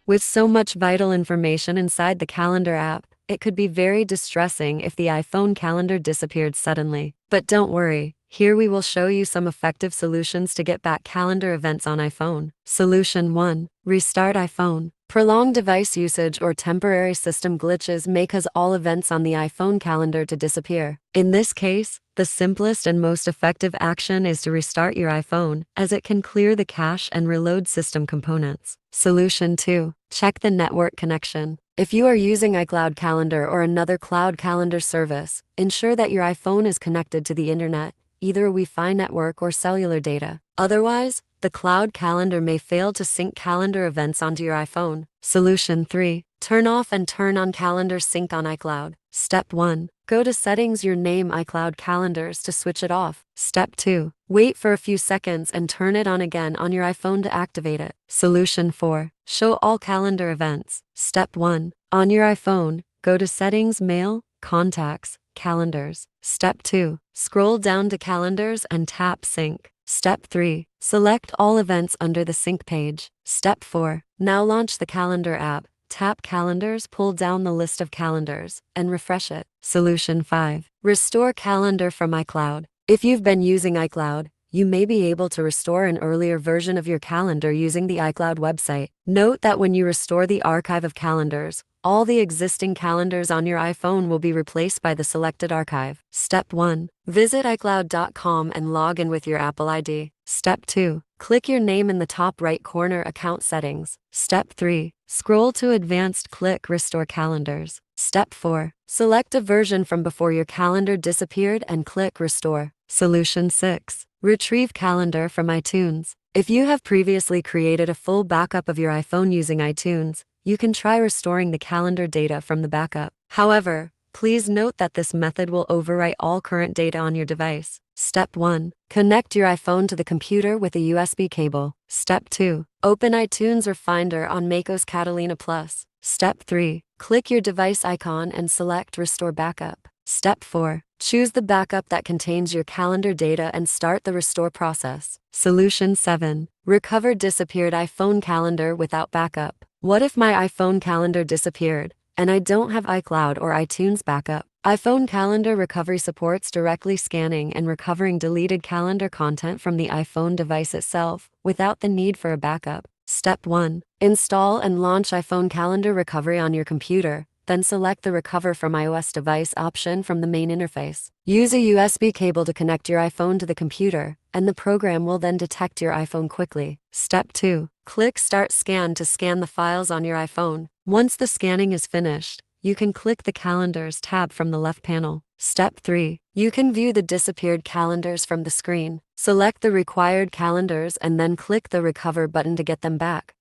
With so much vital information inside the calendar app, it could be very distressing if the iPhone calendar disappeared suddenly. But don't worry, here we will show you some effective solutions to get back calendar events on iPhone. Solution 1. Restart iPhone. Prolonged device usage or temporary system glitches may cause all events on the iPhone calendar to disappear. In this case, the simplest and most effective action is to restart your iPhone, as it can clear the cache and reload system components. Solution 2. Check the network connection. If you are using iCloud Calendar or another cloud calendar service, ensure that your iPhone is connected to the internet, either Wi-Fi network or cellular data. Otherwise, the cloud calendar may fail to sync calendar events onto your iPhone. Solution 3. Turn off and turn on calendar sync on iCloud. Step 1. Go to Settings, your name iCloud Calendars to switch it off. Step 2. Wait for a few seconds and turn it on again on your iPhone to activate it. Solution 4. Show all calendar events. Step 1. On your iPhone, go to Settings, Mail, Contacts, Calendars. Step 2. Scroll down to Calendars and tap Sync. Step 3. Select all events under the sync page. Step 4. Now launch the calendar app. Tap Calendars, pull down the list of calendars, and refresh it. Solution 5. Restore calendar from iCloud. If you've been using iCloud, you may be able to restore an earlier version of your calendar using the iCloud website. Note that when you restore the archive of calendars, all the existing calendars on your iPhone will be replaced by the selected archive. Step 1. Visit iCloud.com and log in with your Apple ID. Step 2. Click your name in the top right corner Account Settings. Step 3. Scroll to Advanced, click Restore Calendars. Step 4. Select a version from before your calendar disappeared and click Restore. Solution 6. Retrieve calendar from iTunes. If you have previously created a full backup of your iPhone using iTunes, you can try restoring the calendar data from the backup. However, please note that this method will overwrite all current data on your device. Step 1. Connect your iPhone to the computer with a USB cable. Step 2. Open iTunes or Finder on macOS Catalina Plus. Step 3. Click your device icon and select Restore Backup. Step 4. Choose the backup that contains your calendar data and start the restore process. Solution 7. Recover disappeared iPhone calendar without backup. What if my iPhone calendar disappeared, and I don't have iCloud or iTunes backup? iPhone Calendar Recovery supports directly scanning and recovering deleted calendar content from the iPhone device itself, without the need for a backup. Step 1. Install and launch iPhone Calendar Recovery on your computer, then select the Recover from iOS device option from the main interface. Use a USB cable to connect your iPhone to the computer, and the program will then detect your iPhone quickly. Step 2. Click Start Scan to scan the files on your iPhone. Once the scanning is finished, you can click the Calendars tab from the left panel. Step 3. You can view the disappeared calendars from the screen. Select the required calendars and then click the Recover button to get them back.